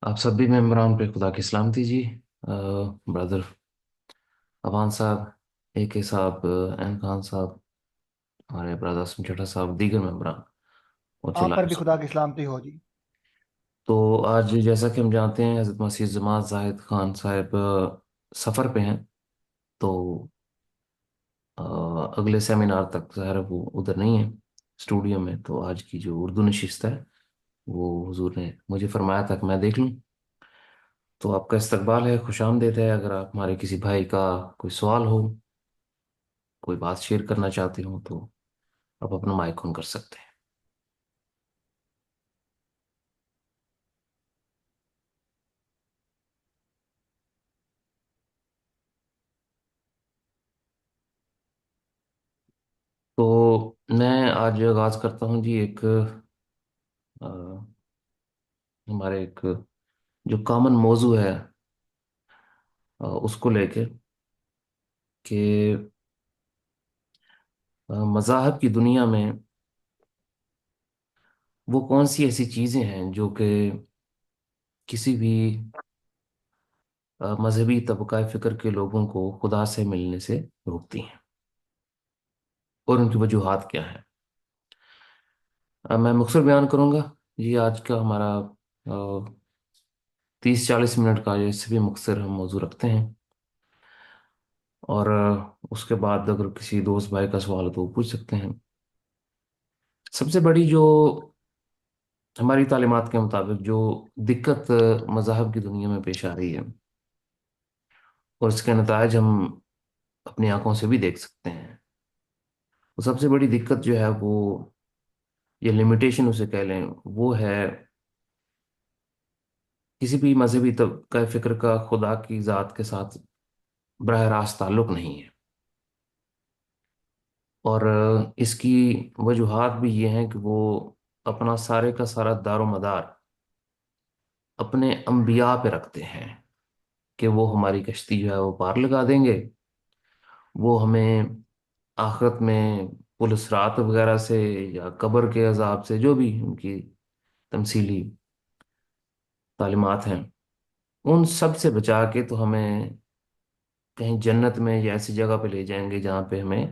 آپ سب بھی ممبران پہ خدا کی سلامتی جی۔ برادر افان صاحب، اے کے صاحب، این خان صاحب، ہمارے برادر اسم چٹھا صاحب، دیگر ممبران اور آپ چلا پر بھی خدا کی سلامتی ہو جی۔ تو آج جیسا کہ ہم جانتے ہیں حضرت مسیح جماعت زاہد خان صاحب سفر پہ ہیں، تو اگلے سیمینار تک ظاہر ہے وہ ادھر نہیں ہے اسٹوڈیو میں، تو آج کی جو اردو نشست ہے وہ حضور نے مجھے فرمایا تھا کہ میں دیکھ لوں۔ تو آپ کا استقبال ہے، خوش آمدید ہے۔ اگر آپ ہمارے کسی بھائی کا کوئی سوال ہو، کوئی بات شیئر کرنا چاہتے ہو، تو آپ اپنا مائک آن کر سکتے ہیں۔ تو میں آج آغاز کرتا ہوں جی ایک آ، ہمارے ایک جو کامن موضوع ہے اس کو لے کے کہ مذاہب کی دنیا میں وہ کون سی ایسی چیزیں ہیں جو کہ کسی بھی مذہبی طبقہ فکر کے لوگوں کو خدا سے ملنے سے روکتی ہیں، اور ان کی وجوہات کیا ہیں۔ میں مختصر بیان کروں گا جی۔ آج کا ہمارا 30-40 منٹ کا، یا اس سے بھی مختصر ہم موضوع رکھتے ہیں، اور اس کے بعد اگر کسی دوست بھائی کا سوال ہو تو وہ پوچھ سکتے ہیں۔ سب سے بڑی جو ہماری تعلیمات کے مطابق جو دقت مذاہب کی دنیا میں پیش آ رہی ہے، اور اس کے نتائج ہم اپنی آنکھوں سے بھی دیکھ سکتے ہیں، وہ سب سے بڑی دقت جو ہے وہ، یہ لمیٹیشن اسے کہہ لیں، وہ ہے کسی بھی مذہبی طبقہ فکر کا خدا کی ذات کے ساتھ براہ راست تعلق نہیں ہے۔ اور اس کی وجوہات بھی یہ ہیں کہ وہ اپنا سارے کا سارا دار و مدار اپنے انبیاء پہ رکھتے ہیں، کہ وہ ہماری کشتی جو ہے وہ پار لگا دیں گے، وہ ہمیں آخرت میں پل صراط وغیرہ سے یا قبر کے عذاب سے، جو بھی ان کی تمثیلی تعلیمات ہیں، ان سب سے بچا کے تو ہمیں کہیں جنت میں یا ایسی جگہ پہ لے جائیں گے جہاں پہ ہمیں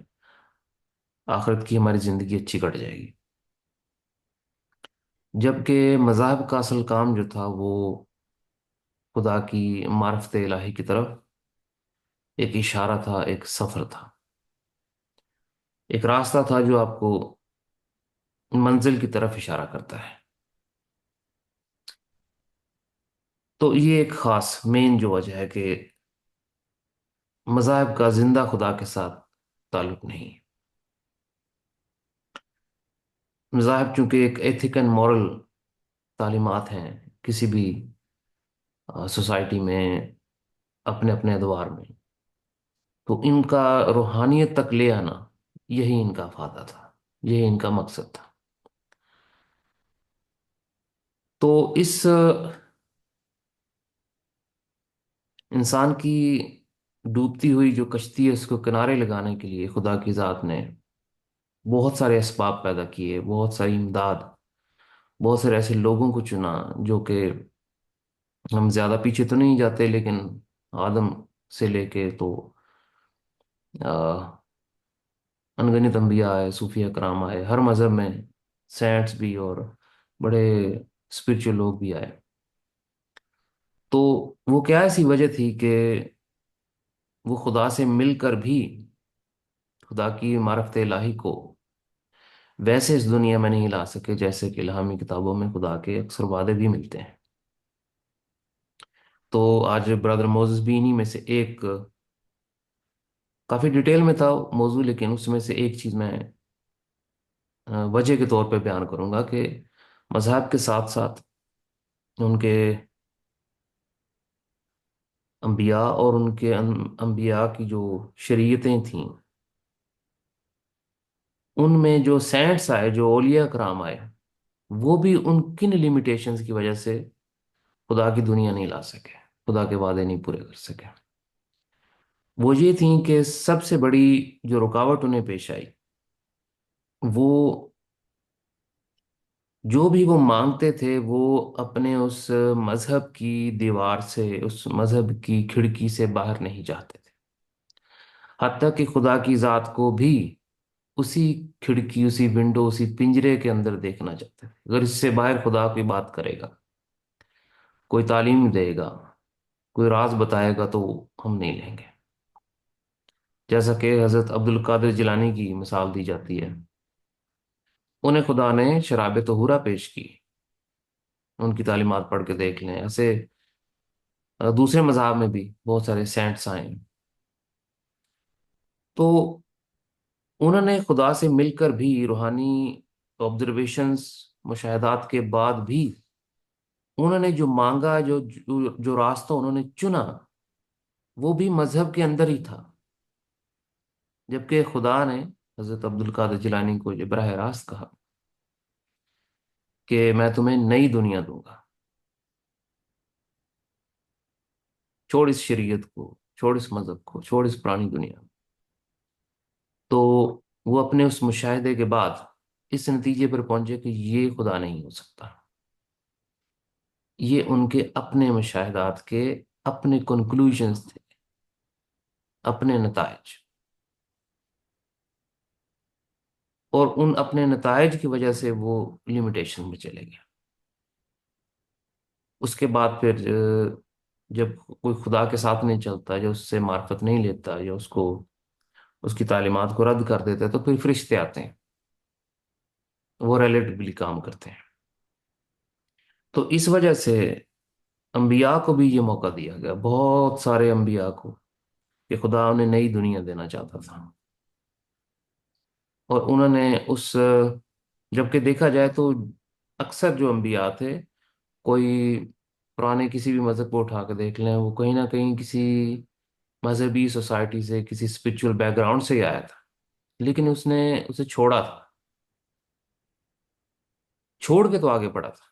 آخرت کی ہماری زندگی اچھی کٹ جائے گی۔ جبکہ مذاہب کا اصل کام جو تھا وہ خدا کی معرفت الہی کی طرف ایک اشارہ تھا، ایک سفر تھا، ایک راستہ تھا جو آپ کو منزل کی طرف اشارہ کرتا ہے۔ تو یہ ایک خاص مین جو وجہ ہے کہ مذاہب کا زندہ خدا کے ساتھ تعلق نہیں۔ مذاہب چونکہ ایک ایتھک اینڈ مورل تعلیمات ہیں کسی بھی سوسائٹی میں، اپنے اپنے ادوار میں، تو ان کا روحانیت تک لے آنا، یہی ان کا فائدہ تھا، یہی ان کا مقصد تھا۔ تو اس انسان کی ڈوبتی ہوئی جو کشتی ہے، اس کو کنارے لگانے کے لیے خدا کی ذات نے بہت سارے اسباب پیدا کیے، بہت ساری امداد، بہت سارے ایسے لوگوں کو چنا، جو کہ ہم زیادہ پیچھے تو نہیں جاتے، لیکن آدم سے لے کے تو انگنت انبیاء آئے، صوفیہ کرام آئے، ہر مذہب میں سینٹس بھی اور بڑے اسپرچل لوگ بھی آئے۔ تو وہ کیا ایسی وجہ تھی کہ وہ خدا سے مل کر بھی خدا کی معرفت الہی کو ویسے اس دنیا میں نہیں لا سکے جیسے کہ الہامی کتابوں میں خدا کے اکثر وعدے بھی ملتے ہیں۔ تو آج برادر موزس بھی انہی میں سے ایک، کافی ڈیٹیل میں تھا موضوع، لیکن اس میں سے ایک چیز میں وجہ کے طور پہ بیان کروں گا کہ مذہب کے ساتھ ساتھ ان کے انبیاء اور ان کے انبیاء کی جو شریعتیں تھیں، ان میں جو سینٹس آئے، جو اولیاء کرام آئے، وہ بھی ان کن لیمیٹیشنز کی وجہ سے خدا کی دنیا نہیں لا سکے، خدا کے وعدے نہیں پورے کر سکے۔ وہ یہ تھیں کہ سب سے بڑی جو رکاوٹ انہیں پیش آئی، وہ جو بھی وہ مانگتے تھے وہ اپنے اس مذہب کی دیوار سے، اس مذہب کی کھڑکی سے باہر نہیں جاتے تھے، حتیٰ کہ خدا کی ذات کو بھی اسی کھڑکی، اسی ونڈو، اسی پنجرے کے اندر دیکھنا چاہتے تھے۔ اگر اس سے باہر خدا کوئی بات کرے گا، کوئی تعلیم دے گا، کوئی راز بتائے گا، تو ہم نہیں لیں گے۔ جیسا کہ حضرت عبد القادر جیلانی کی مثال دی جاتی ہے، انہیں خدا نے شراب طہورا پیش کی، ان کی تعلیمات پڑھ کے دیکھ لیں۔ ایسے دوسرے مذاہب میں بھی بہت سارے سینٹس آئے ہیں۔ تو انہوں نے خدا سے مل کر بھی، روحانی آبزرویشنز، مشاہدات کے بعد بھی، انہوں نے جو مانگا، جو راستہ انہوں نے چنا، وہ بھی مذہب کے اندر ہی تھا، جبکہ خدا نے حضرت عبد القادر جیلانی کو یہ براہ راست کہا کہ میں تمہیں نئی دنیا دوں گا، چھوڑ اس شریعت کو، چھوڑ اس مذہب کو، چھوڑ اس پرانی دنیا۔ تو وہ اپنے اس مشاہدے کے بعد اس نتیجے پر پہنچے کہ یہ خدا نہیں ہو سکتا۔ یہ ان کے اپنے مشاہدات کے اپنے کنکلوژنز تھے، اپنے نتائج، اور ان اپنے نتائج کی وجہ سے وہ لمیٹیشن میں چلے گئے۔ اس کے بعد پھر جب کوئی خدا کے ساتھ نہیں چلتا، جو اس سے معرفت نہیں لیتا، یا اس کی تعلیمات کو رد کر دیتا ہے، تو پھر فرشتے آتے ہیں، وہ ریلیٹیولی کام کرتے ہیں۔ تو اس وجہ سے انبیاء کو بھی یہ موقع دیا گیا، بہت سارے انبیاء کو، کہ خدا انہیں نئی دنیا دینا چاہتا تھا۔ اور انہوں نے جبکہ دیکھا جائے تو اکثر جو انبیاء تھے، کوئی پرانے کسی بھی مذہب کو اٹھا کے دیکھ لیں، وہ کہیں نہ کہیں کسی مذہبی سوسائٹی سے، کسی اسپرچل بیک گراؤنڈ سے ہی آیا تھا، لیکن اس نے اسے چھوڑا تھا، چھوڑ کے تو آگے بڑھا تھا۔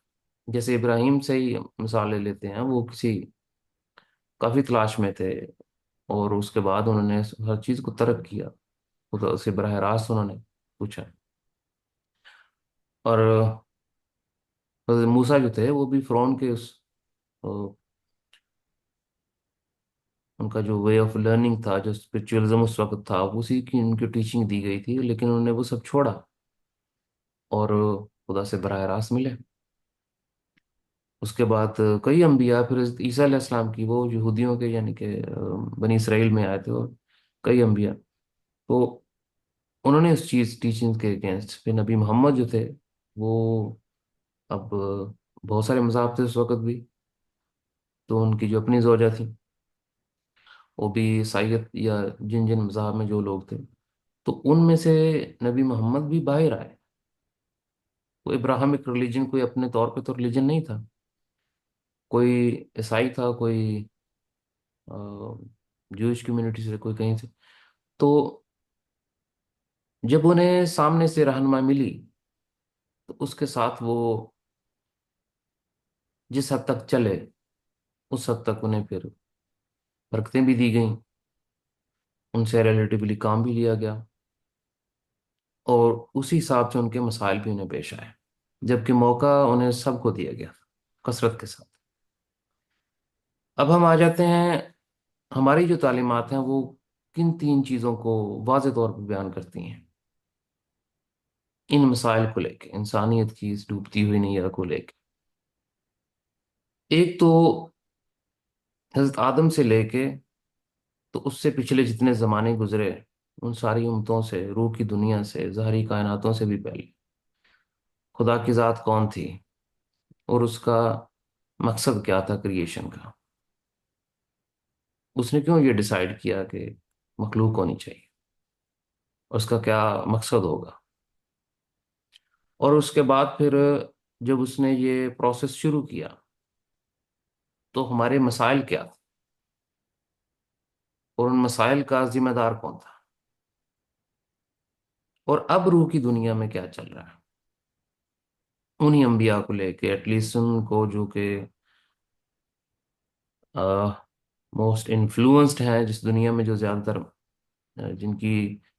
جیسے ابراہیم سے ہی مثال لے لیتے ہیں، وہ کافی تلاش میں تھے، اور اس کے بعد انہوں نے ہر چیز کو ترک کیا، خدا سے براہ راست انہوں نے پوچھا۔ اور حضرت موسیٰ جو تھے، وہ بھی فرعون کے ان کا جو وے آف لرننگ تھا، جو اسپرچوئلزم اس وقت تھا، اسی کی ان کی ٹیچنگ دی گئی تھی، لیکن انہوں نے وہ سب چھوڑا اور خدا سے براہ راست ملے۔ اس کے بعد کئی انبیاء، پھر حضرت عیسیٰ علیہ السلام کی، وہ یہودیوں کے، یعنی کہ بنی اسرائیل میں آئے تھے، اور کئی انبیاء، تو انہوں نے اس چیز ٹیچنگ کے اگینسٹ، پھر نبی محمد جو تھے، وہ اب بہت سارے مذاہب تھے اس وقت بھی، تو ان کی جو اپنی زوجہ تھی، وہ بھی عیسائیت یا جن جن مذاہب میں جو لوگ تھے، تو ان میں سے نبی محمد بھی باہر آئے۔ وہ ابراہمک ریلیجن کوئی اپنے طور پہ تو ریلیجن نہیں تھا، کوئی عیسائی تھا، کوئی جوش کمیونٹی سے، کوئی کہیں سے۔ تو جب انہیں سامنے سے رہنما ملی، تو اس کے ساتھ وہ جس حد تک چلے، اس حد تک انہیں پھر برکتیں بھی دی گئیں، ان سے ریلیٹیولی کام بھی لیا گیا، اور اسی حساب سے ان کے مسائل بھی انہیں پیش آئے، جبکہ موقع انہیں سب کو دیا گیا کثرت کے ساتھ۔ اب ہم آ جاتے ہیں، ہماری جو تعلیمات ہیں وہ کن تین چیزوں کو واضح طور پر بیان کرتی ہیں ان مسائل کو لے کے، انسانیت کی اس ڈوبتی ہوئی نیا کو لے کے۔ ایک تو حضرت آدم سے لے کے، تو اس سے پچھلے جتنے زمانے گزرے، ان ساری امتوں سے، روح کی دنیا سے، ظاہری کائناتوں سے بھی پہلے، خدا کی ذات کون تھی، اور اس کا مقصد کیا تھا کریشن کا، اس نے کیوں یہ ڈیسائیڈ کیا کہ مخلوق ہونی چاہیے، اور اس کا کیا مقصد ہوگا۔ اور اس کے بعد پھر جب اس نے یہ پروسیس شروع کیا، تو ہمارے مسائل کیا تھے، اور ان مسائل کا ذمہ دار کون تھا، اور اب روح کی دنیا میں کیا چل رہا ہے، انہی انبیاء کو لے کے، ایٹ لیسٹ ان کو جو کہ موسٹ انفلوئنسڈ ہیں جس دنیا میں، جو زیادہ تر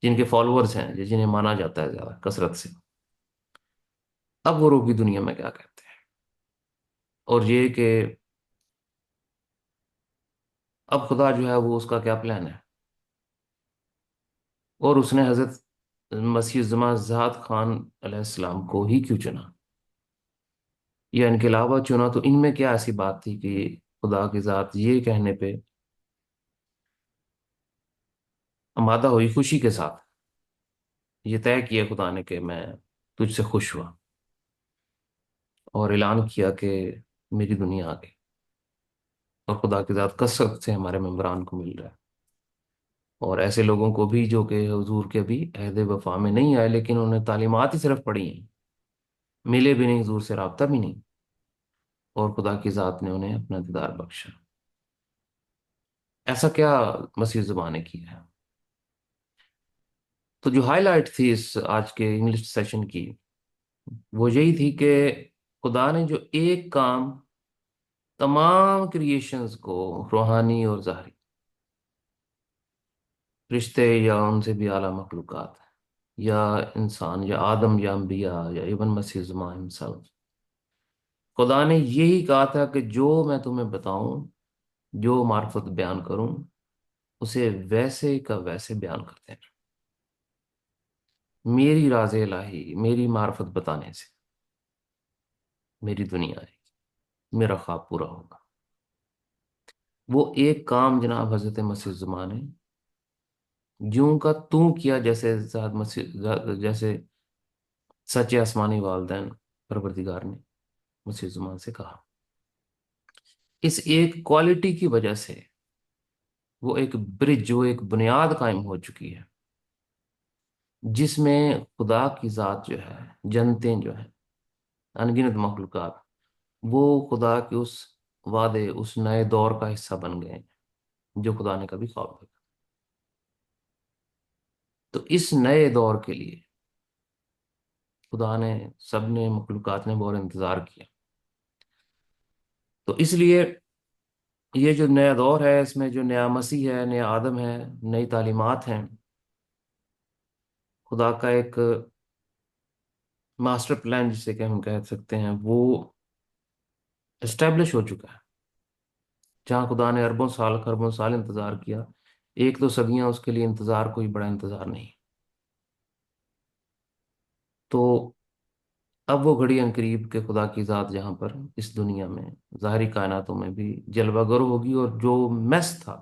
جن کے فالوورز ہیں، جنہیں مانا جاتا ہے زیادہ کثرت سے، اب وہ روح کی دنیا میں کیا کہتے ہیں؟ اور یہ کہ اب خدا جو ہے وہ اس کا کیا پلان ہے؟ اور اس نے حضرت مسیح زماں ذات خان علیہ السلام کو ہی کیوں چنا، یا ان کے علاوہ چنا؟ تو ان میں کیا ایسی بات تھی کہ خدا کی ذات یہ کہنے پہ آمادہ ہوئی خوشی کے ساتھ، یہ طے کیا خدا نے کہ میں تجھ سے خوش ہوا، اور اعلان کیا کہ میری دنیا آ گئی، اور خدا کی ذات کثرت سے ہمارے ممبران کو مل رہا ہے، اور ایسے لوگوں کو بھی جو کہ حضور کے بھی عہد وفا میں نہیں آئے، لیکن انہوں نے تعلیمات ہی صرف پڑھی ہیں، ملے بھی نہیں، حضور سے رابطہ بھی نہیں، اور خدا کی ذات نے انہیں اپنا دیدار بخشا۔ ایسا کیا مسیح زبان نے کیا ہے؟ تو جو ہائی لائٹ تھی اس آج کے انگلش سیشن کی، وہ یہی تھی کہ خدا نے جو ایک کام تمام کریشنز کو، روحانی اور ظاہری، رشتے یا ان سے بھی اعلیٰ مخلوقات، یا انسان یا آدم یا انبیاء یا ایون مسیح زمان himself، خدا نے یہی کہا تھا کہ جو میں تمہیں بتاؤں، جو معرفت بیان کروں، اسے ویسے کا ویسے بیان کرتے ہیں۔ میری راز الہی، میری معرفت بتانے سے میری دنیا آئے گی، میرا خواب پورا ہوگا۔ وہ ایک کام جناب حضرت مسیح زمان نے یوں کا توں کیا، جیسے ذات مسیح، جیسے سچے آسمانی والدین پروردگار نے مسیح زمان سے کہا، اس ایک کوالٹی کی وجہ سے وہ ایک برج، وہ ایک بنیاد قائم ہو چکی ہے، جس میں خدا کی ذات جو ہے، جنتیں جو ہیں، انگنت مخلوقات، وہ خدا کے اس وعدے، اس نئے دور کا حصہ بن گئے ہیں جو خدا نے کبھی خواب دیکھا۔ تو اس نئے دور کے لیے خدا نے، سب نے، مخلوقات نے بہت انتظار کیا۔ تو اس لیے یہ جو نیا دور ہے، اس میں جو نیا مسیح ہے، نیا آدم ہے، نئی تعلیمات ہیں، خدا کا ایک ماسٹر پلان جسے کہ ہم کہہ سکتے ہیں، وہ اسٹیبلش ہو چکا ہے، جہاں خدا نے اربوں سال، خربوں سال انتظار کیا، ایک دو صدیاں اس کے لیے انتظار کوئی بڑا انتظار نہیں۔ تو اب وہ گھڑی عنقریب کہ خدا کی ذات جہاں پر اس دنیا میں، ظاہری کائناتوں میں بھی جلوہ گر ہوگی، اور جو میس تھا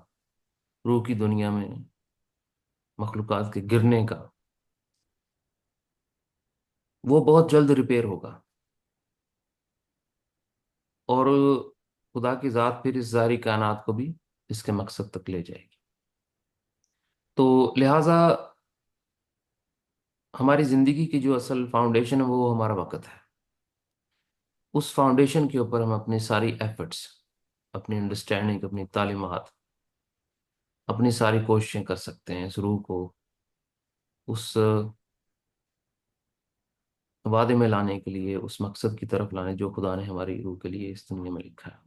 روح کی دنیا میں مخلوقات کے گرنے کا، وہ بہت جلد ریپیئر ہوگا، اور خدا کی ذات پھر اس ظاہری کائنات کو بھی اس کے مقصد تک لے جائے گی۔ تو لہٰذا ہماری زندگی کی جو اصل فاؤنڈیشن ہے وہ ہمارا وقت ہے۔ اس فاؤنڈیشن کے اوپر ہم اپنی ساری ایفرٹس، اپنی انڈرسٹینڈنگ، اپنی تعلیمات، اپنی ساری کوششیں کر سکتے ہیں اس روح کو اس وعدے میں لانے کے لیے، اس مقصد کی طرف لانے جو خدا نے ہماری روح کے لیے اس دنیا میں لکھا ہے۔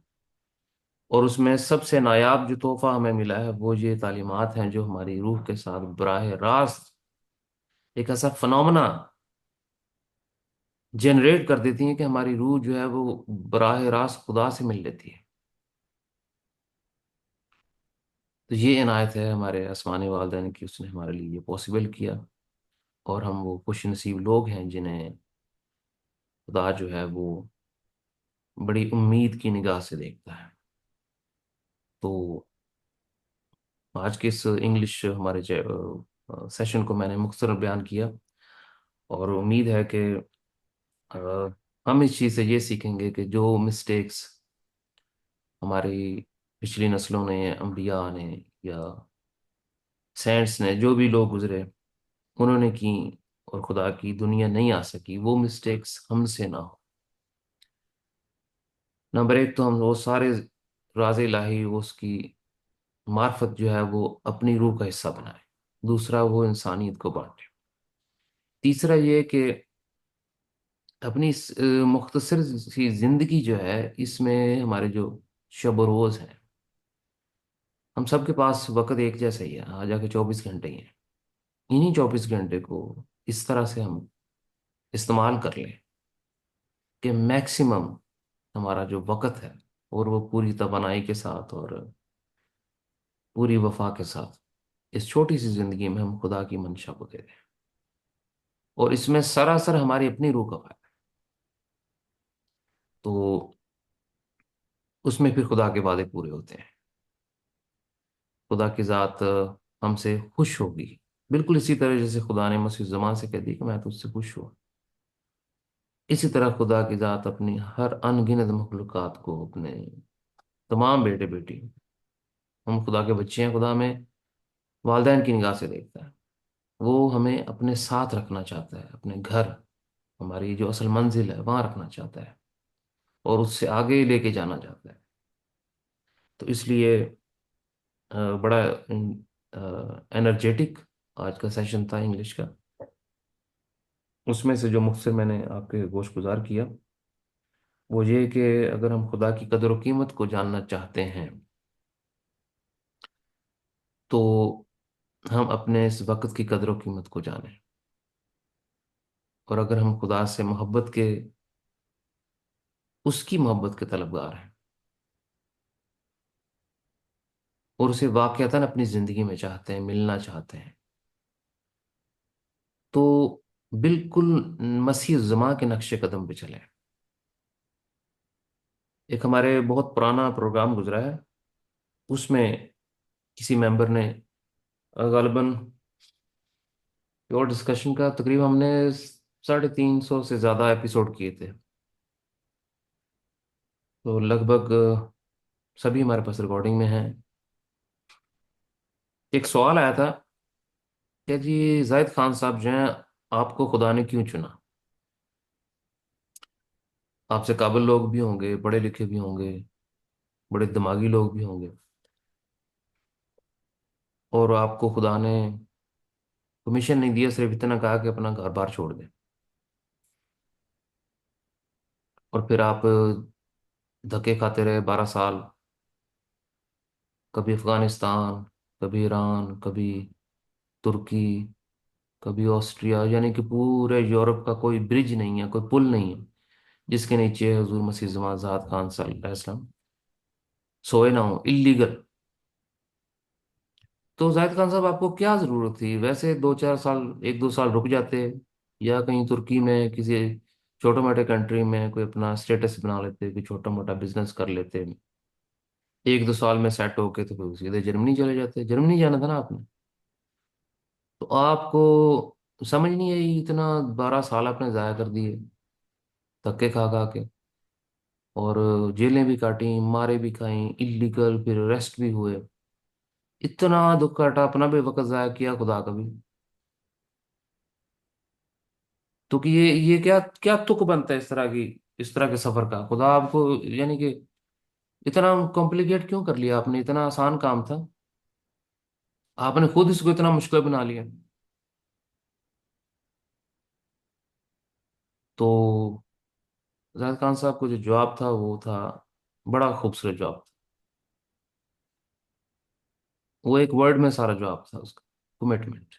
اور اس میں سب سے نایاب جو تحفہ ہمیں ملا ہے وہ یہ تعلیمات ہیں جو ہماری روح کے ساتھ براہ راست ایک ایسا فنومنا جنریٹ کر دیتی ہیں کہ ہماری روح جو ہے وہ براہ راست خدا سے مل لیتی ہے۔ تو یہ عنایت ہے ہمارے آسمانی والدین کی، اس نے ہمارے لیے یہ پاسبل کیا، اور ہم وہ خوش نصیب لوگ ہیں جنہیں خدا جو ہے وہ بڑی امید کی نگاہ سے دیکھتا ہے۔ تو آج کے اس انگلش ہمارے سیشن کو میں نے مختصر بیان کیا، اور امید ہے کہ آ، ہم اس چیز سے یہ سیکھیں گے کہ جو مسٹیکس ہماری پچھلی نسلوں نے، انبیاء نے یا سینٹس نے، جو بھی لوگ گزرے انہوں نے کی، اور خدا کی دنیا نہیں آ سکی، وہ مسٹیکس ہم سے نہ ہو۔ نمبر ایک تو ہم وہ سارے راز الہی، وہ اس کی معرفت جو ہے وہ اپنی روح کا حصہ بنائے۔ دوسرا، وہ انسانیت کو بانٹے۔ تیسرا یہ کہ اپنی اس مختصر سی زندگی جو ہے، اس میں ہمارے جو شب و روز ہیں، ہم سب کے پاس وقت ایک جیسا ہی ہے، آ جا کے 24 گھنٹے ہی ہیں، انہی 24 گھنٹے کو اس طرح سے ہم استعمال کر لیں کہ میکسیمم ہمارا جو وقت ہے، اور وہ پوری توانائی کے ساتھ اور پوری وفا کے ساتھ اس چھوٹی سی زندگی میں ہم خدا کی منشا کو دے دیں، اور اس میں سراسر ہماری اپنی روح کا فائدہ ہے، تو اس میں پھر خدا کے وعدے پورے ہوتے ہیں، خدا کی ذات ہم سے خوش ہوگی، بالکل اسی طرح جیسے خدا نے مسیح زمان سے کہہ دی کہ میں تو اس سے خوش ہوں، اسی طرح خدا کی ذات اپنی ہر ان گنت مخلوقات کو، اپنے تمام بیٹے بیٹی، ہم خدا کے بچے ہیں، خدا میں والدین کی نگاہ سے دیکھتا ہے، وہ ہمیں اپنے ساتھ رکھنا چاہتا ہے، اپنے گھر، ہماری جو اصل منزل ہے وہاں رکھنا چاہتا ہے، اور اس سے آگے لے کے جانا چاہتا ہے، تو اس لیے بڑا انرجیٹک آج کا سیشن تھا انگلش کا، اس میں سے جو مختصر میں نے آپ کے گوش گزار کیا وہ یہ کہ اگر ہم خدا کی قدر و قیمت کو جاننا چاہتے ہیں تو ہم اپنے اس وقت کی قدر و قیمت کو جانیں، اور اگر ہم خدا سے محبت کے، اس کی محبت کے طلبگار ہیں، اور اسے واقعتاً اپنی زندگی میں چاہتے ہیں، ملنا چاہتے ہیں، تو بالکل مسیح الزماں کے نقش قدم پہ چلیں۔ ایک ہمارے بہت پرانا پروگرام گزرا ہے، اس میں کسی ممبر نے غالباً پیور ڈسکشن کا تقریباً ہم نے 350 سے زیادہ ایپیسوڈ کیے تھے، تو لگ بھگ سبھی ہمارے پاس ریکارڈنگ میں ہیں۔ ایک سوال آیا تھا کہ جی زاہد خان صاحب جو ہیں، آپ کو خدا نے کیوں چنا؟ آپ سے قابل لوگ بھی ہوں گے، پڑھے لکھے بھی ہوں گے، بڑے دماغی لوگ بھی ہوں گے، اور آپ کو خدا نے کمیشن نہیں دیا، صرف اتنا کہا کہ اپنا گھر بار چھوڑ دیں، اور پھر آپ دھکے کھاتے رہے 12 سال، کبھی افغانستان، کبھی ایران، کبھی ترکی، کبھی آسٹریا، یعنی کہ پورے یورپ کا کوئی برج نہیں ہے، کوئی پل نہیں ہے جس کے نیچے حضور مسیح زمان ذات خان صلی اللہ علیہ وسلم سوئے نہ ہوں، اللیگل۔ تو زاہد خان صاحب آپ کو کیا ضرورت تھی؟ ویسے 2 4 سال، 1 2 سال رک جاتے، یا کہیں ترکی میں کسی چھوٹے موٹے کنٹری میں کوئی اپنا اسٹیٹس بنا لیتے، کوئی چھوٹا موٹا بزنس کر لیتے، 1 2 سال میں سیٹ ہو کے تو پھر سیدھے جرمنی چلے جاتے، جرمنی جانا تھا نا آپ نے، تو آپ کو سمجھ نہیں آئی، اتنا 12 سال آپ نے ضائع کر دیے دھکے کھا کھا کے، اور جیلیں بھی کاٹیں، مارے بھی کھائیں اللیگل، پھر ریسٹ بھی ہوئے، اتنا دکھ کاٹا، اپنا بھی وقت ضائع کیا، خدا کا بھی، تو کہ یہ کیا کیا تک بنتا ہے اس طرح کی، اس طرح کے سفر کا؟ خدا آپ کو یعنی کہ اتنا کمپلیکیٹ کیوں کر لیا آپ نے؟ اتنا آسان کام تھا، آپ نے خود اس کو اتنا مشکل بنا لیا، تو زاہد خان صاحب کو جو جواب تھا وہ تھا بڑا خوبصورت جواب تھا، وہ ایک ورڈ میں سارا جواب تھا اس کا: کمٹمنٹ۔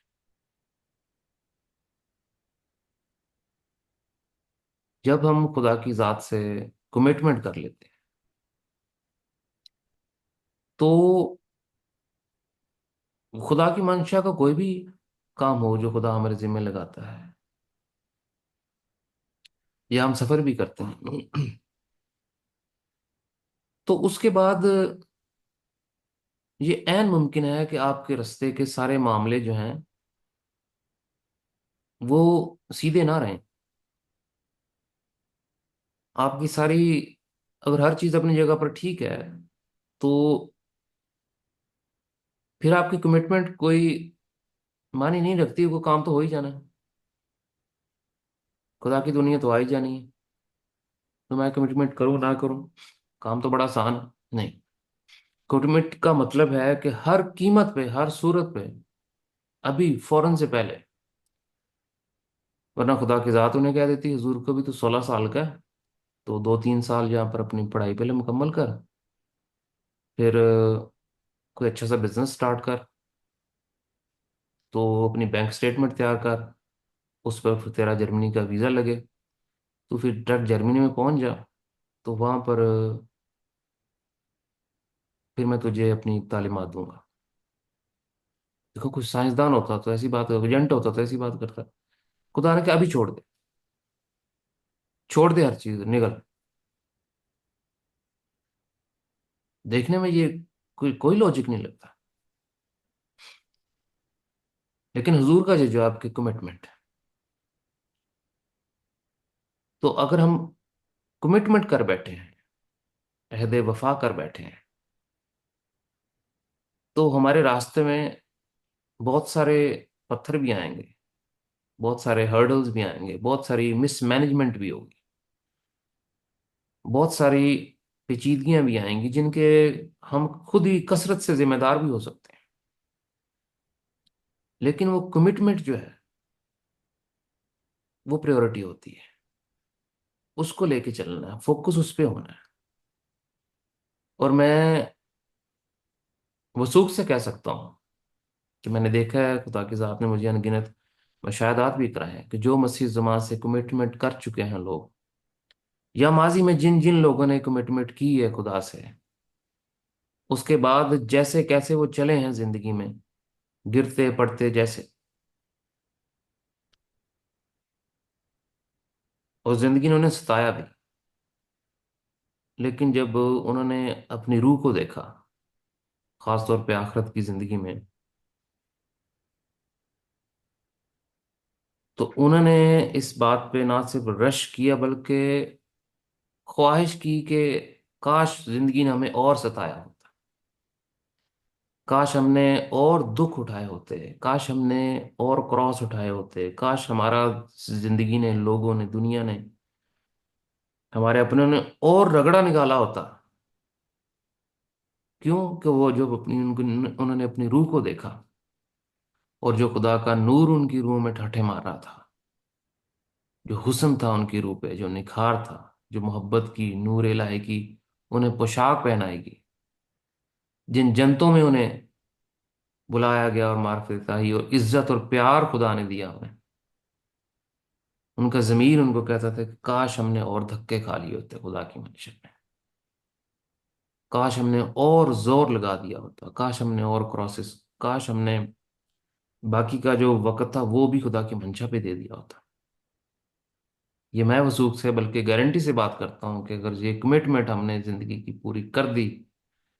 جب ہم خدا کی ذات سے کمٹمنٹ کر لیتے ہیں تو خدا کی منشا کا کوئی بھی کام ہو جو خدا ہمارے ذمہ لگاتا ہے، یا ہم سفر بھی کرتے ہیں، تو اس کے بعد یہ عین ممکن ہے کہ آپ کے رستے کے سارے معاملے جو ہیں وہ سیدھے نہ رہیں، آپ کی ساری، اگر ہر چیز اپنی جگہ پر ٹھیک ہے تو پھر آپ کی کمٹمنٹ کوئی معنی نہیں رکھتی، وہ کام تو ہو ہی جانا ہے، خدا کی دنیا تو آ ہی جانی ہے، تو میں کمٹمنٹ کروں نہ کروں، کام تو بڑا آسان ہے نہیں۔ کمٹمنٹ کا مطلب ہے کہ ہر قیمت پہ، ہر صورت پہ، ابھی فوراً سے پہلے، ورنہ خدا کی ذات انہیں کہہ دیتی حضور کو بھی تو 16 سال کا ہے، تو 2 3 سال یہاں پر اپنی پڑھائی پہلے مکمل کر، پھر کوئی اچھا سا بزنس سٹارٹ کر، تو اپنی بینک سٹیٹمنٹ تیار کر، اس پر پھر تیرا جرمنی کا ویزا لگے، تو پھر ڈائریکٹ جرمنی میں پہنچ جا، تو وہاں پر پھر میں تجھے اپنی تعلیمات دوں گا۔ دیکھو کچھ سائنسدان ہوتا تو ایسی بات، ایجنٹ ہوتا تو ایسی بات کرتا۔ خدا نے کہ ابھی چھوڑ دے، چھوڑ دے ہر چیز، نگل۔ دیکھنے میں یہ کوئی لاجک نہیں لگتا، لیکن حضور کا جو آپ کی کمٹمنٹ ہے، تو اگر ہم کمٹمنٹ کر بیٹھے ہیں، عہد وفا کر بیٹھے ہیں، تو ہمارے راستے میں بہت سارے پتھر بھی آئیں گے، بہت سارے ہرڈلز بھی آئیں گے، بہت ساری مس مینجمنٹ بھی ہوگی، بہت ساری پیچیدگیاں بھی آئیں گی جن کے ہم خود ہی کثرت سے ذمہ دار بھی ہو سکتے ہیں۔ لیکن وہ کمٹمنٹ جو ہے وہ پریورٹی ہوتی ہے، اس کو لے کے چلنا ہے، فوکس اس پہ ہونا ہے۔ اور میں وثوق سے کہہ سکتا ہوں کہ میں نے دیکھا ہے، خدا کی ذات نے مجھے انگنت مشاہدات بھی کرائے ہیں کہ جو مسیح زمان سے کمٹمنٹ کر چکے ہیں لوگ، یا ماضی میں جن جن لوگوں نے کمٹمنٹ کی ہے خدا سے، اس کے بعد جیسے کیسے وہ چلے ہیں زندگی میں، گرتے پڑتے جیسے، اور زندگی نے انہیں ستایا بھی، لیکن جب انہوں نے اپنی روح کو دیکھا، خاص طور پہ آخرت کی زندگی میں، تو انہوں نے اس بات پہ نہ صرف رش کیا بلکہ خواہش کی کہ کاش زندگی نے ہمیں اور ستایا ہوتا، کاش ہم نے اور دکھ اٹھائے ہوتے، کاش ہم نے اور کراس اٹھائے ہوتے، کاش ہمارا زندگی نے، لوگوں نے، دنیا نے، ہمارے اپنوں نے اور رگڑا نکالا ہوتا۔ کیوں کہ وہ جو انہوں نے اپنی روح کو دیکھا، اور جو خدا کا نور ان کی روح میں ٹھٹھے مار رہا تھا، جو حسن تھا ان کی روح پہ، جو نکھار تھا، جو محبت کی، نور الہی کی انہیں پوشاک پہنائے گی، جن جنتوں میں انہیں بلایا گیا اور معرفت الہی اور عزت اور پیار خدا نے دیا انہیں، ان کا ضمیر ان کو کہتا تھا کہ کاش ہم نے اور دھکے کھا لیے ہوتے خدا کی منشا میں، کاش ہم نے اور زور لگا دیا ہوتا، کاش ہم نے اور کراسز، کاش ہم نے باقی کا جو وقت تھا وہ بھی خدا کی منشا پہ دے دیا ہوتا۔ یہ میں وثوق سے بلکہ گارنٹی سے بات کرتا ہوں کہ اگر یہ کمٹمنٹ ہم نے زندگی کی پوری کر دی،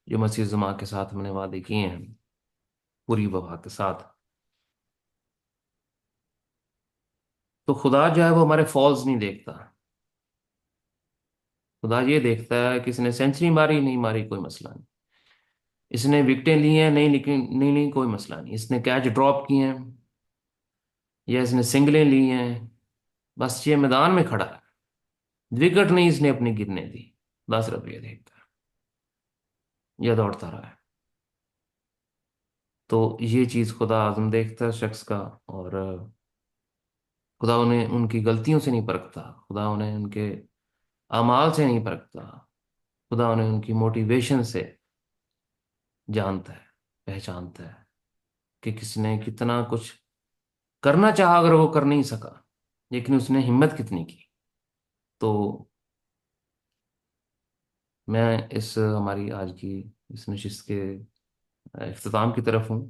جو مسیح زماں کے ساتھ ہم نے وعدے کیے ہیں پوری وفا کے ساتھ، تو خدا جو ہے وہ ہمارے فالز نہیں دیکھتا۔ خدا یہ دیکھتا ہے کہ اس نے سینچری ماری نہیں ماری، کوئی مسئلہ نہیں، اس نے وکٹیں لی ہیں نہیں، لیکن نہیں نہیں کوئی مسئلہ نہیں، اس نے کیچ ڈراپ کیے ہیں یا اس نے سنگلیں لی ہیں، بس یہ میدان میں کھڑا ہے، وکٹ نہیں اس نے اپنی گرنے دی، بس رب یہ دیکھتا ہے، یہ دوڑتا رہا ہے۔ تو یہ چیز خدا اعظم دیکھتا ہے شخص کا، اور خدا انہیں ان کی غلطیوں سے نہیں پرکھتا، خدا انہیں ان کے اعمال سے نہیں پرکھتا، خدا انہیں ان کی موٹیویشن سے جانتا ہے، پہچانتا ہے کہ کس نے کتنا کچھ کرنا چاہا اگر وہ کر نہیں سکا، لیکن اس نے ہمت کتنی کی۔ تو میں اس ہماری آج کی اس نشست کے اختتام کی طرف ہوں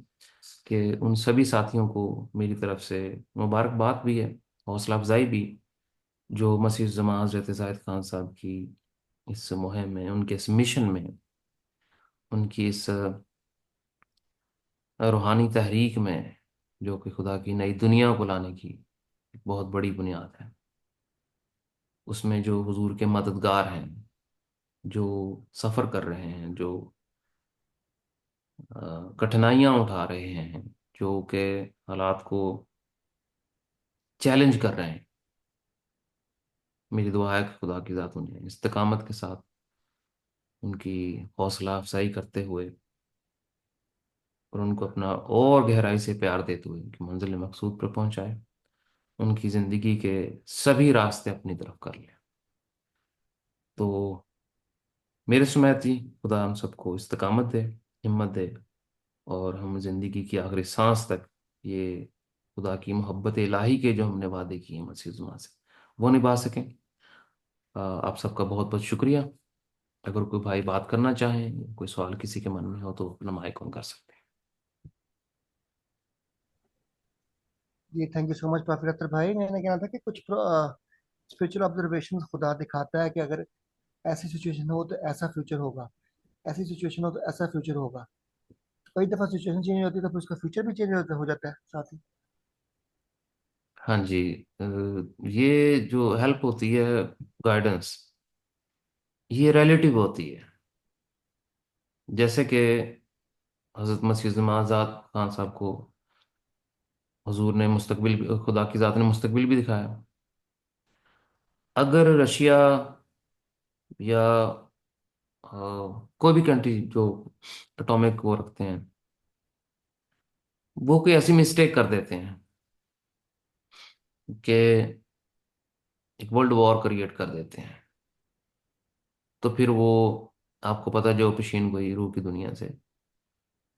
کہ ان سبھی ساتھیوں کو میری طرف سے مبارکباد بھی ہے، حوصلہ افزائی بھی، جو مسیح الزماں حضرت زاہد خان صاحب کی اس مہم میں، ان کے اس مشن میں، ان کی اس روحانی تحریک میں، جو کہ خدا کی نئی دنیا کو لانے کی ایک بہت بڑی بنیاد ہے، اس میں جو حضور کے مددگار ہیں، جو سفر کر رہے ہیں، جو کٹھنائیاں اٹھا رہے ہیں، جو کہ حالات کو چیلنج کر رہے ہیں، میری دعا ہے کہ خدا کی ذات انہیں استقامت کے ساتھ، ان کی حوصلہ افزائی کرتے ہوئے، اور ان کو اپنا اور گہرائی سے پیار دیتے ہوئے ان کی منزل مقصود پر پہنچائے، ان کی زندگی کے سبھی راستے اپنی طرف کر لیں۔ تو میرے سمیت ہی خدا ہم سب کو استقامت دے، ہمت دے، اور ہم زندگی کی آخری سانس تک یہ خدا کی محبت الہی کے جو ہم نے وعدے کیے ہیں مسیح زماں سے، وہ نبھا سکیں، آپ سب کا بہت بہت شکریہ. اگر کوئی بھائی بات کرنا چاہیں، کوئی سوال کسی کے من میں ہو تو اپنا مائک آن کر سکتے ہیں. جی thank you so much professor Akhtar بھائی. میں نے کہنا تھا کہ کچھ اسپرچل آبزرویشن خدا دکھاتا ہے کہ اگر ایسی سچویشن ہو تو ایسا فیوچر ہوگا، ایسی سچویشن ہو تو ایسا فیوچر ہوگا. کئی دفعہ سچویشن چینج ہوتی ہے تو پھر اس کا فیوچر بھی چینج ہو جاتا ہے ساتھ ہی. ہاں جی. یہ جو ہیلپ ہوتی ہے، گائیڈنس، یہ ریلیٹیو ہوتی ہے. جیسے کہ حضرت مسیح موعود خان صاحب کو حضور نے مستقبل خدا کی ذات نے مستقبل بھی دکھایا. اگر رشیا یا کوئی بھی کنٹری جو اٹامک وہ رکھتے ہیں، وہ کوئی ایسی مسٹیک کر دیتے ہیں کہ ایک ورلڈ وار کریٹ کر دیتے ہیں، تو پھر وہ آپ کو پتہ جو پیشین گوئی روح کی دنیا سے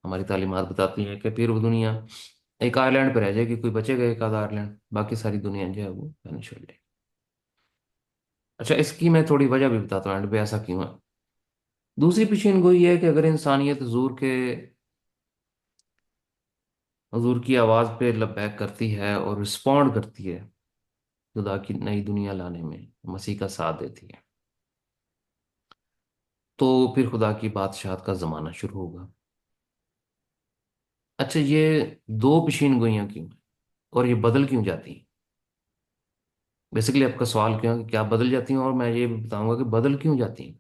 ہماری تعلیمات بتاتی ہیں کہ پھر وہ دنیا ایک آئرلینڈ پہ رہ جائے گی. کوئی بچے گا ایک آدھ آئرلینڈ، باقی ساری دنیا جو ہے وہ وینش ہو جائے گی. اچھا، اس کی میں تھوڑی وجہ بھی بتاتا ہوں اینڈ پہ ایسا کیوں ہے. دوسری پیشین گوئی یہ ہے کہ اگر انسانیت حضور کی آواز پہ لبیک کرتی ہے اور رسپونڈ کرتی ہے، خدا کی نئی دنیا لانے میں مسیح کا ساتھ دیتی ہے، تو پھر خدا کی بادشاہت کا زمانہ شروع ہوگا. اچھا، یہ دو پیشین گوئیاں کیوں ہیں اور یہ بدل کیوں جاتی ہیں؟ بیسیکلی آپ کا سوال کیا ہے کہ کیا بدل جاتی ہیں، اور میں یہ بھی بتاؤں گا کہ بدل کیوں جاتی ہیں.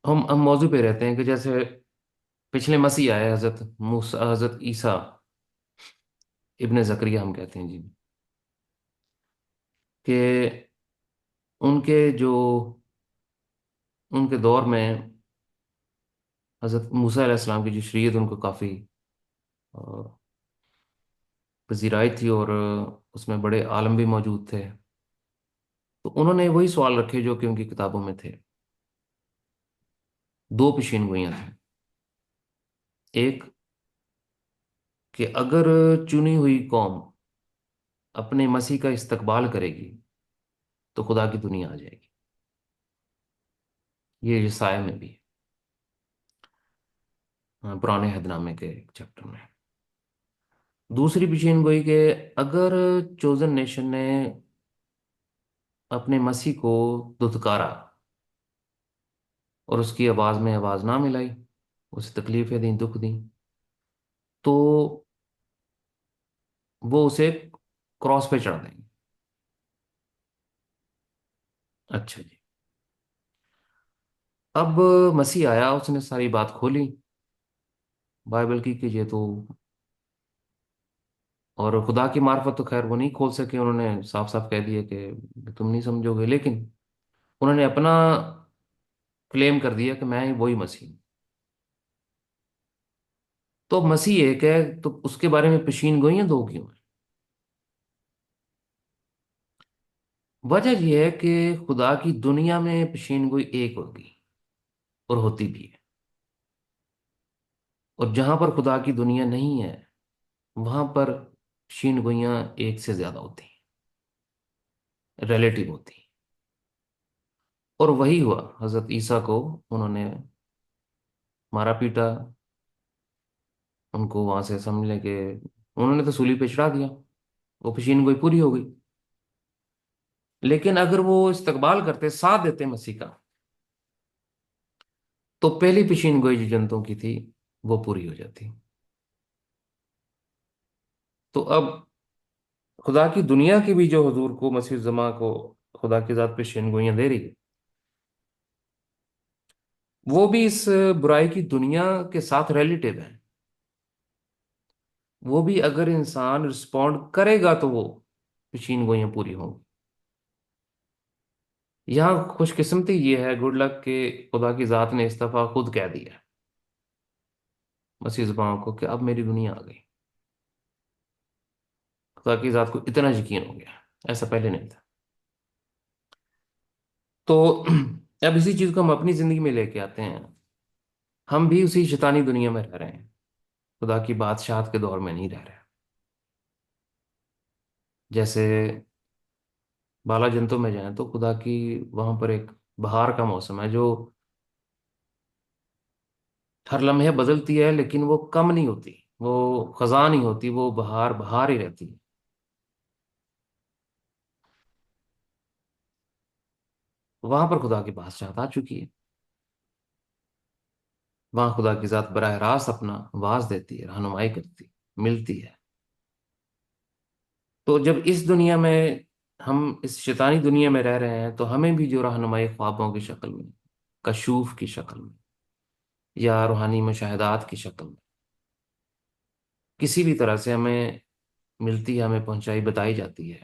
ہم موضوع پہ رہتے ہیں کہ جیسے پچھلے مسیح آئے، حضرت موسیٰ، حضرت عیسیٰ ابن زکریا ہم کہتے ہیں جی، کہ ان کے جو ان کے دور میں حضرت موسیٰ علیہ السلام کی جو شریعت ان کو کافی آ، پذیرائی تھی، اور اس میں بڑے عالم بھی موجود تھے. تو انہوں نے وہی سوال رکھے جو کہ ان کی کتابوں میں تھے. دو پیشین گوئیاں تھیں. ایک کہ اگر چنی ہوئی قوم اپنے مسیح کا استقبال کرے گی تو خدا کی دنیا آ جائے گی. یہ یسایہ میں بھی ہے، پرانے عہد نامے کے ایک چیپٹر میں. دوسری پیشین گوئی کہ اگر چوزن نیشن نے اپنے مسیح کو دتکارا اور اس کی آواز میں آواز نہ ملائی، اسے تکلیفیں دیں، دکھ دیں، تو وہ اسے کراس پہ چڑھ دیں گے. اچھا جی. اب مسیح آیا، اس نے ساری بات کھولی بائبل کی کہ یہ تو، اور خدا کی معرفت تو خیر وہ نہیں کھول سکے. انہوں نے صاف صاف کہہ دیا کہ تم نہیں سمجھو گے، لیکن انہوں نے اپنا کلیم کر دیا کہ میں وہی مسیح ہوں. تو اب مسیح ایک ہے، تو اس کے بارے میں پیشین گوئیاں دو کیوں ہیں؟ وجہ یہ ہے کہ خدا کی دنیا میں پیشین گوئی ایک ہوگی اور ہوتی بھی ہے، اور جہاں پر خدا کی دنیا نہیں ہے وہاں پر پیشین گوئیاں ایک سے زیادہ ہوتی ہیں، ریلیٹو ہوتی ہیں. اور وہی ہوا حضرت عیسیٰ کو. انہوں نے مارا پیٹا، ان کو وہاں سے سمجھ لیں کہ انہوں نے تو سولی پہ چڑھا دیا، وہ پیشین گوئی پوری ہو گئی. لیکن اگر وہ استقبال کرتے، ساتھ دیتے مسیح کا، تو پہلی پیشین گوئی جو جنتوں کی تھی وہ پوری ہو جاتی. تو اب خدا کی دنیا کی بھی جو حضور کو، مسیح الزماں کو خدا کی ذات پیشین گوئیاں دے رہی ہے، وہ بھی اس برائی کی دنیا کے ساتھ ریلیٹیو ہیں. وہ بھی اگر انسان رسپونڈ کرے گا تو وہ پیشین گوئیاں پوری ہوں گی. یہاں خوش قسمتی یہ ہے، گڈ لک، کہ خدا کی ذات نے اس دفعہ خود کہہ دیا مسیح زبان کو کہ اب میری دنیا آ گئی. خدا کی ذات کو اتنا یقین ہو گیا، ایسا پہلے نہیں تھا. تو اب اسی چیز کو ہم اپنی زندگی میں لے کے آتے ہیں. ہم بھی اسی شیطانی دنیا میں رہ رہے ہیں، خدا کی بادشاہت کے دور میں نہیں رہ رہے. جیسے بالا جنتوں میں جائیں تو خدا کی وہاں پر ایک بہار کا موسم ہے جو ہر لمحے بدلتی ہے، لیکن وہ کم نہیں ہوتی، وہ خزاں نہیں ہوتی، وہ بہار بہار ہی رہتی ہے۔ وہاں پر خدا کی بادشاہت آ چکی ہے، وہاں خدا کی ذات براہ راست اپنا واز دیتی ہے، رہنمائی کرتی ملتی ہے۔ تو جب اس دنیا میں، ہم اس شیطانی دنیا میں رہ رہے ہیں، تو ہمیں بھی جو رہنمائی خوابوں کی شکل میں، کشوف کی شکل میں، یا روحانی مشاہدات کی شکل میں، کسی بھی طرح سے ہمیں ملتی ہے، ہمیں پہنچائی بتائی جاتی ہے،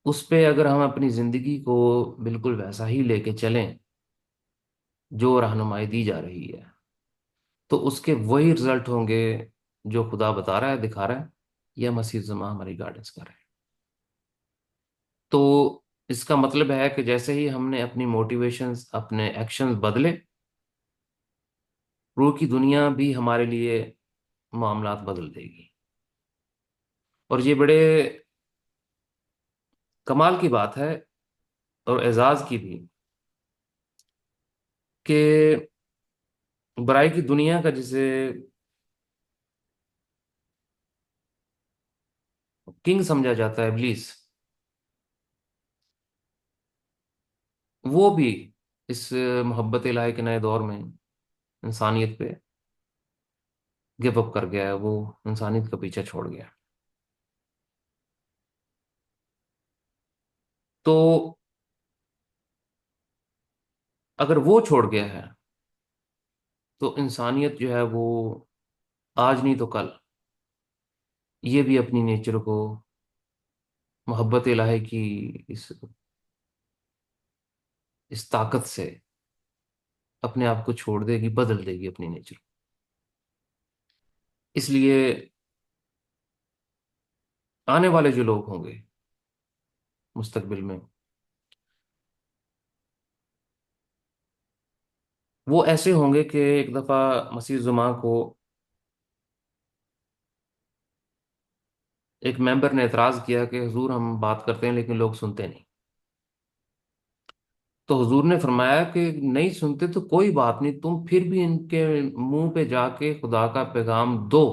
اس پہ اگر ہم اپنی زندگی کو بالکل ویسا ہی لے کے چلیں جو رہنمائی دی جا رہی ہے، تو اس کے وہی رزلٹ ہوں گے جو خدا بتا رہا ہے، دکھا رہا ہے، یا مسیح زماں ہماری گائیڈنس کر رہے ہیں۔ تو اس کا مطلب ہے کہ جیسے ہی ہم نے اپنی موٹیویشنز، اپنے ایکشنز بدلے، روح کی دنیا بھی ہمارے لیے معاملات بدل دے گی۔ اور یہ بڑے کمال کی بات ہے، اور اعزاز کی بھی، کہ برائی کی دنیا کا جسے کنگ سمجھا جاتا ہے، ابلیس، وہ بھی اس محبت الہی کے نئے دور میں انسانیت پہ گو اپ کر گیا ہے، وہ انسانیت کا پیچھا چھوڑ گیا۔ تو اگر وہ چھوڑ گیا ہے، تو انسانیت جو ہے وہ آج نہیں تو کل یہ بھی اپنی نیچر کو محبت الہی کی اس طاقت سے اپنے آپ کو چھوڑ دے گی، بدل دے گی اپنی نیچر۔ اس لیے آنے والے جو لوگ ہوں گے مستقبل میں، وہ ایسے ہوں گے کہ ایک دفعہ مسیح زماں کو ایک ممبر نے اعتراض کیا کہ حضور ہم بات کرتے ہیں لیکن لوگ سنتے نہیں۔ تو حضور نے فرمایا کہ نہیں سنتے تو کوئی بات نہیں، تم پھر بھی ان کے منہ پہ جا کے خدا کا پیغام دو،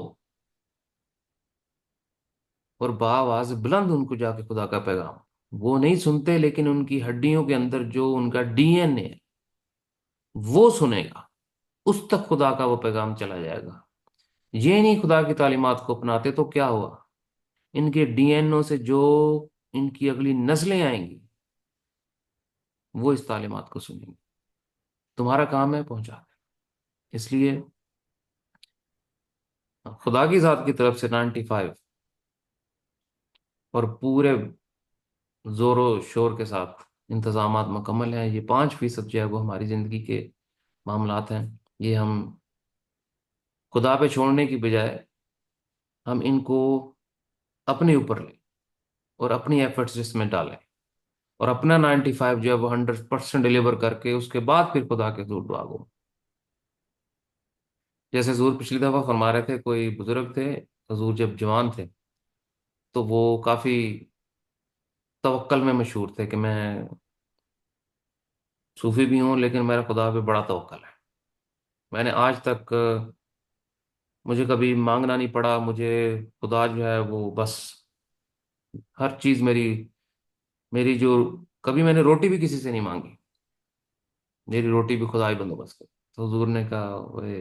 اور بآواز بلند ان کو جا کے خدا کا پیغام۔ وہ نہیں سنتے، لیکن ان کی ہڈیوں کے اندر جو ان کا ڈی این اے ہے وہ سنے گا، اس تک خدا کا وہ پیغام چلا جائے گا۔ یہ نہیں خدا کی تعلیمات کو اپناتے تو کیا ہوا، ان کے ڈی این او سے جو ان کی اگلی نسلیں آئیں گی وہ اس تعلیمات کو سنیں گی۔ تمہارا کام ہے پہنچا دیں۔ اس لیے خدا کی ذات کی طرف سے 95 اور پورے زور و شور کے ساتھ انتظامات مکمل ہیں۔ یہ 5% جو ہے وہ ہماری زندگی کے معاملات ہیں، یہ ہم خدا پہ چھوڑنے کی بجائے ہم ان کو اپنے اوپر لیں اور اپنی ایفرٹس اس میں ڈالیں، اور اپنا 95 جو ہے وہ 100% ڈلیور کر کے اس کے بعد پھر خدا کے حضور دعا گو۔ جیسے حضور پچھلی دفعہ فرما رہے تھے، کوئی بزرگ تھے، حضور جب جوان تھے تو وہ کافی توکل میں مشہور تھے کہ میں صوفی بھی ہوں لیکن میرا خدا پہ بڑا توکل ہے، میں نے آج تک مجھے کبھی مانگنا نہیں پڑا، مجھے خدا جو ہے وہ بس ہر چیز میری میری جو کبھی میں نے روٹی بھی کسی سے نہیں مانگی، میری روٹی بھی خدا ہی بندوبست کر۔ تو حضور نے کہا، "اوئے،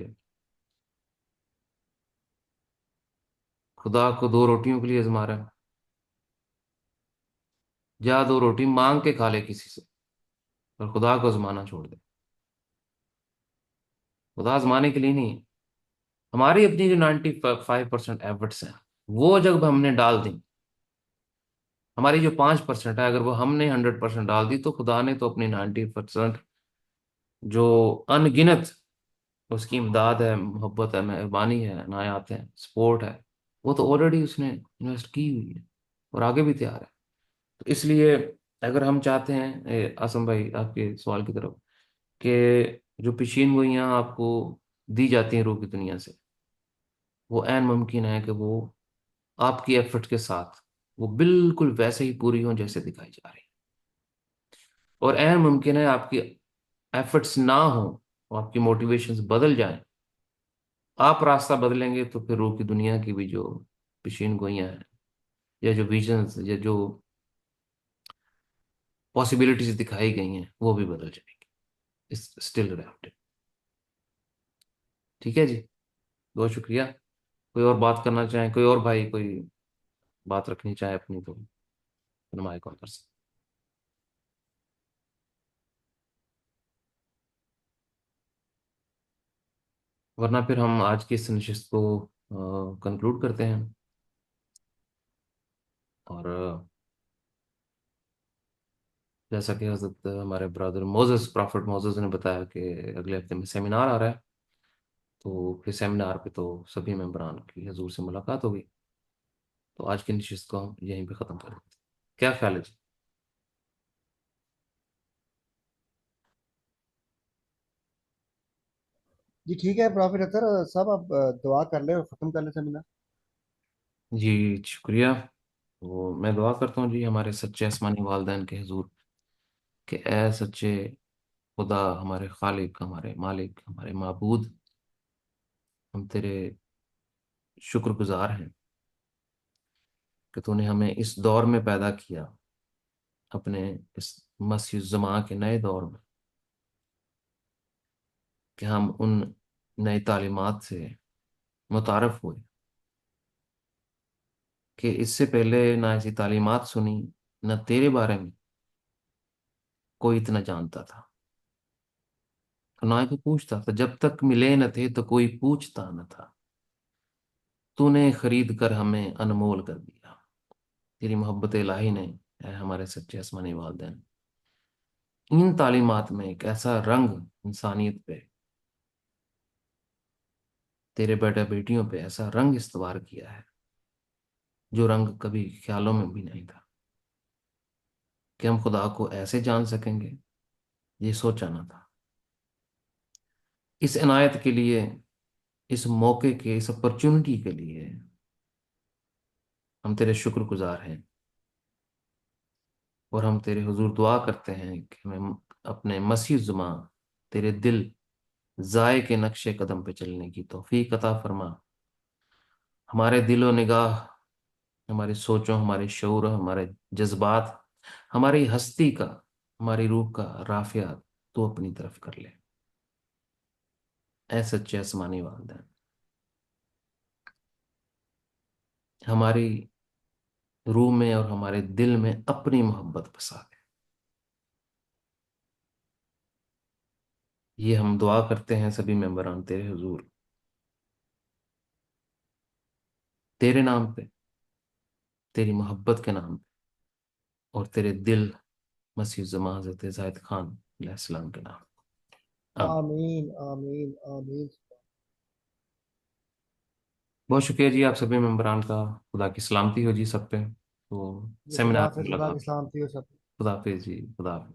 خدا کو 2 روٹیوں کے لیے آزما رہا ہے، جا 2 روٹی مانگ کے کھا لے کسی سے، اور خدا کو آزمانا چھوڑ دے۔ خدا آزمانے کے لیے نہیں، ہماری اپنی جو 95% ایفرٹس ہیں وہ جب ہم نے ڈال دیں، ہماری جو 5% ہے اگر وہ ہم نے 100% ڈال دی، تو خدا نے تو اپنی 90% جو ان گنت اس کی امداد ہے، محبت ہے، مہربانی ہے، عنایات ہے، سپورٹ ہے، وہ تو آلریڈی اس نے انویسٹ کی ہوئی ہے، اور آگے بھی تیار ہے۔ تو اس لیے اگر ہم چاہتے ہیں، آسم بھائی آپ کے سوال کی طرف، کہ جو پیشین گوئیاں آپ کو دی جاتی ہیں روح کی دنیا سے، وہ عین ممکن ہے کہ وہ آپ کی ایفرٹ کے ساتھ وہ بالکل ویسے ہی پوری ہوں جیسے دکھائی جا رہی ہے، اور اہم ممکن ہے آپ کی ایفرٹس نہ ہوں اور آپ کی موٹیویشنز بدل جائیں، آپ راستہ بدلیں گے تو پھر روح کی دنیا کی بھی جو پیشین گوئیاں ہیں، یا جو ویژنز یا جو پاسبلٹیز دکھائی گئی ہیں وہ بھی بدل جائیں گی. اسٹل ریپٹڈ. ٹھیک ہے جی، بہت شکریہ. کوئی اور بات کرنا چاہیں، کوئی اور بھائی کوئی بات رکھنی چاہے اپنی، تو نمائے کال کر سکتے. ورنہ پھر ہم آج کی اس نشست کو کنکلوڈ کرتے ہیں. اور جیسا کہ حضرت ہمارے برادر موزس، پرافٹ موزس نے بتایا کہ اگلے ہفتے میں سیمینار آ رہا ہے، تو پھر سیمینار پہ تو سبھی ممبران کی حضور سے ملاقات ہوگی. تو آج کی نشست کو ہم یہیں پہ ختم کر دیتے ہیں. کیا خیال ہے جی؟ جی ٹھیک ہے پرافیسر اختر صاحب، آپ دعا کر لیں اور ختم کر لیں سیمینار. جی شکریہ. وہ میں دعا کرتا ہوں جی ہمارے سچے آسمانی والدین کے حضور کہ اے سچے خدا، ہمارے خالق، ہمارے مالک، ہمارے معبود، ہم تیرے شکر گزار ہیں کہ تو نے ہمیں اس دور میں پیدا کیا، اپنے اس مسیح الزماں کے نئے دور میں، کہ ہم ان نئی تعلیمات سے متعارف ہوئے کہ اس سے پہلے نہ ایسی تعلیمات سنی، نہ تیرے بارے میں کوئی اتنا جانتا تھا، نہ ہی کوئی پوچھتا تھا. جب تک ملے نہ تھے تو کوئی پوچھتا نہ تھا. تو نے خرید کر ہمیں انمول کر دیا تیری محبت الہی نے. اے ہمارے سچے آسمانی والدین، ان تعلیمات میں ایک ایسا رنگ انسانیت پہ، تیرے بیٹا بیٹیوں پہ ایسا رنگ استوار کیا ہے جو رنگ کبھی خیالوں میں بھی نہیں تھا کہ ہم خدا کو ایسے جان سکیں گے. یہ سوچا نہ تھا. اس عنایت کے لیے، اس موقع کے، اس اپرچونٹی کے لیے ہم تیرے شکر گزار ہیں. اور ہم تیرے حضور دعا کرتے ہیں کہ ہمیں اپنے مسیح زماں تیرے دل ضائع کے نقش قدم پہ چلنے کی توفیق عطا فرما. ہمارے دل و نگاہ، ہماری سوچوں، ہمارے شعور، ہمارے جذبات، ہماری ہستی کا، ہماری روح کا رافعہ تو اپنی طرف کر لے. اے سچے آسمانی والدین، ہماری روح میں اور ہمارے دل میں اپنی محبت بسا دے. یہ ہم دعا کرتے ہیں سبھی ممبران تیرے حضور، تیرے نام پہ، تیری محبت کے نام پہ، اور تیرے دل مسیح زماں حضرت زاہد خان علیہ السلام کے نام. آمین. آمین آمین آمین. بہت شکریہ جی آپ سبھی ممبران کا. خدا کی سلامتی ہو جی سب پہ. تو جی خدا سیمینار میں حافظ، خدا کی ملاقات. سلامتی ہو سب. خدا حافظ جی، خدا حافظ.